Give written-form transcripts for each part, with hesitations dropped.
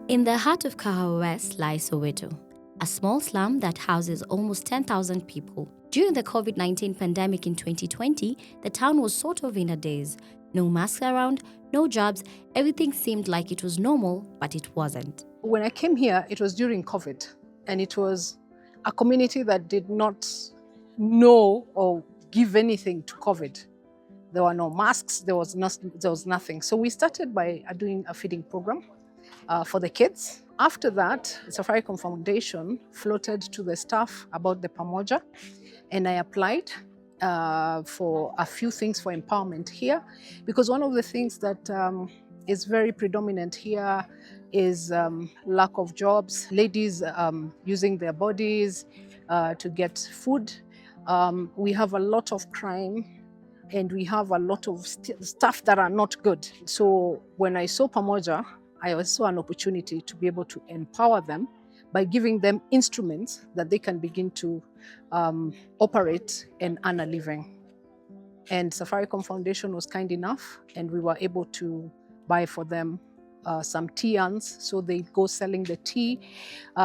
In the heart of Kahawa West lies Soweto, a small slum that houses almost 10,000 people. During the COVID-19 pandemic in 2020, the town was sort of in a daze. No masks around, no jobs, everything seemed like it was normal, but it wasn't. When I came here, it was during COVID, and it was a community that did not know or give anything to COVID. There were no masks, there was nothing. So we started by doing a feeding program for the kids. After that, the Safaricom Foundation floated to the staff about the Pamoja, and I applied for a few things for empowerment here, because one of the things that is very predominant here is lack of jobs, ladies using their bodies to get food. We have a lot of crime, and we have a lot of stuff that are not good. So when I saw Pamoja, I saw an opportunity to be able to empower them by giving them instruments that they can begin to operate and earn a living. And Safaricom Foundation was kind enough, and we were able to buy for them some tea urns, so they go selling the tea.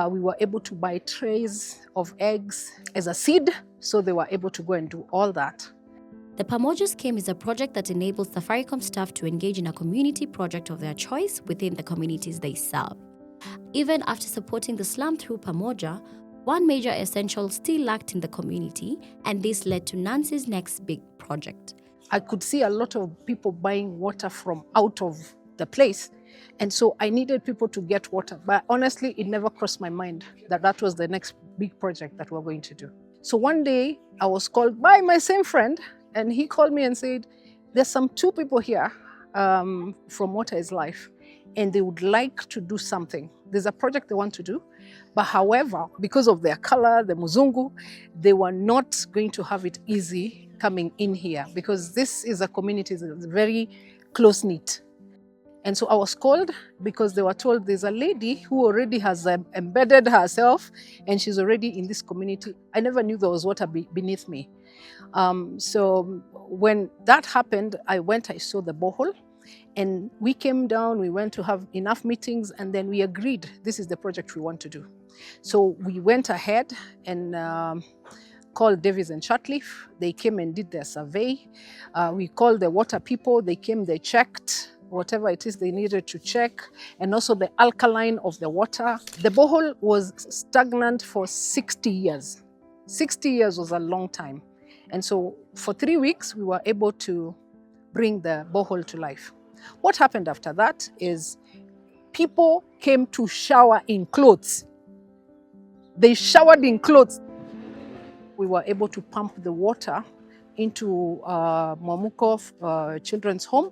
We were able to buy trays of eggs as a seed, so they were able to go and do all that. The Pamoja Scheme is a project that enables Safaricom staff to engage in a community project of their choice within the communities they serve. Even after supporting the slum through Pamoja, one major essential still lacked in the community, and this led to Nancy's next big project. I could see a lot of people buying water from out of the place, and so I needed people to get water. But honestly, it never crossed my mind that that was the next big project that we're going to do. So one day, I was called by my same friend, and he called me and said, there's some 2 people here from Water is Life, and they would like to do something. There's a project they want to do, but however, because of their color, the Muzungu, they were not going to have it easy coming in here, because this is a community that's very close-knit. And so I was called because they were told there's a lady who already has embedded herself, and she's already in this community. I never knew there was water beneath me. So when that happened, I saw the borehole, and we came down, we went to have enough meetings, and then we agreed this is the project we want to do. So we went ahead and called Davis and Shirtliff. They came and did their survey. We called the water people. They came, they checked whatever it is they needed to check, and also the alkaline of the water. The borehole was stagnant for 60 years. 60 years was a long time. And so for 3 weeks, we were able to bring the borehole to life. What happened after that is people came to shower in clothes. They showered in clothes. We were able to pump the water into Mwamko Children's Home,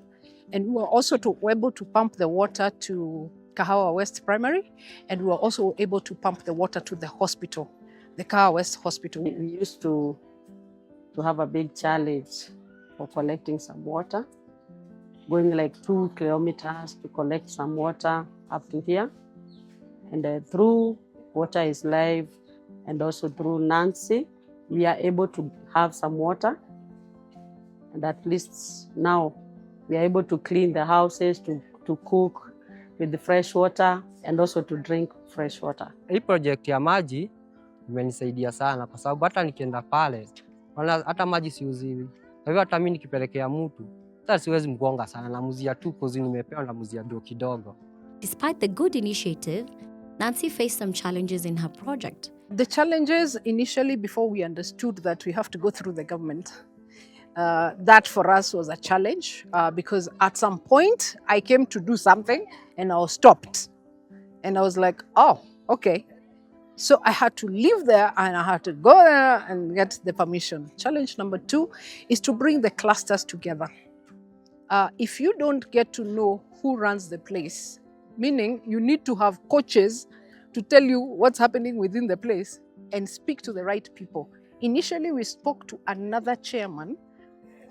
and we were also able to pump the water to Kahawa West Primary, and we were also able to pump the water to the hospital, the Kahawa West Hospital. We used to have a big challenge for collecting some water, going like 2 kilometers to collect some water up to here. And through Water is Life and also through Nancy, we are able to have some water. And at least now we are able to clean the houses, to cook with the fresh water and also to drink fresh water. Hii project ya maji imenisaidia sana kwa sababu hata nikienda pale hata maji siuziwi. Kwa hivyo hata mimi nikipelekea mtu hata siwezi mgonga sana, namuzia tu kozi nimepewa, namuzia ndio kidogo. Despite the good initiative, Nancy faced some challenges in her project. The challenges initially, before we understood that we have to go through the government, that for us was a challenge because at some point I came to do something and I was stopped. And I was like, oh, okay. So I had to leave there and I had to go there and get the permission. Challenge number 2 is to bring the clusters together. If you don't get to know who runs the place, meaning you need to have coaches to tell you what's happening within the place and speak to the right people. Initially, we spoke to another chairman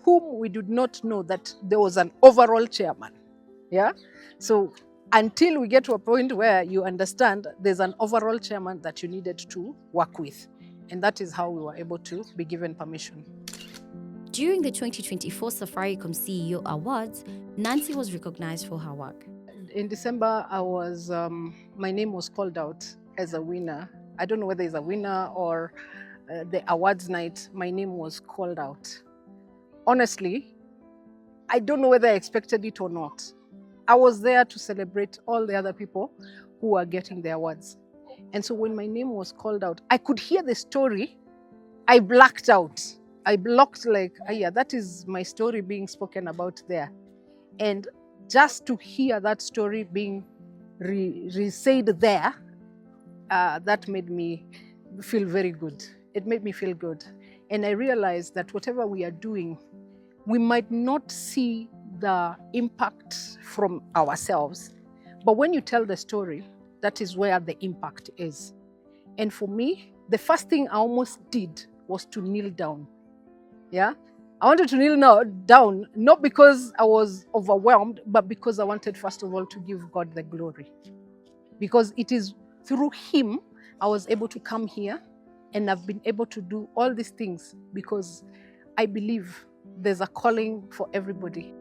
whom we did not know that there was an overall chairman. Yeah? So until we get to a point where you understand there's an overall chairman that you needed to work with. And that is how we were able to be given permission. During the 2024 Safaricom CEO Awards, Nancy was recognized for her work. in December, I was, my name was called out as a winner. I don't know whether it's a winner or the awards night, my name was called out. Honestly, I don't know whether I expected it or not. I was there to celebrate all the other people who are getting the awards. And so when my name was called out, I could hear the story. I blacked out. I blocked like, oh yeah, that is my story being spoken about there. And just to hear that story being re-said there, that made me feel very good. It made me feel good. And I realized that whatever we are doing, we might not see the impact from ourselves, but when you tell the story, that is where the impact is. And for me, the first thing I almost did was to kneel down. Yeah, I wanted to kneel down, not because I was overwhelmed, but because I wanted, first of all, to give God the glory. Because it is through Him I was able to come here, and I've been able to do all these things because I believe there's a calling for everybody.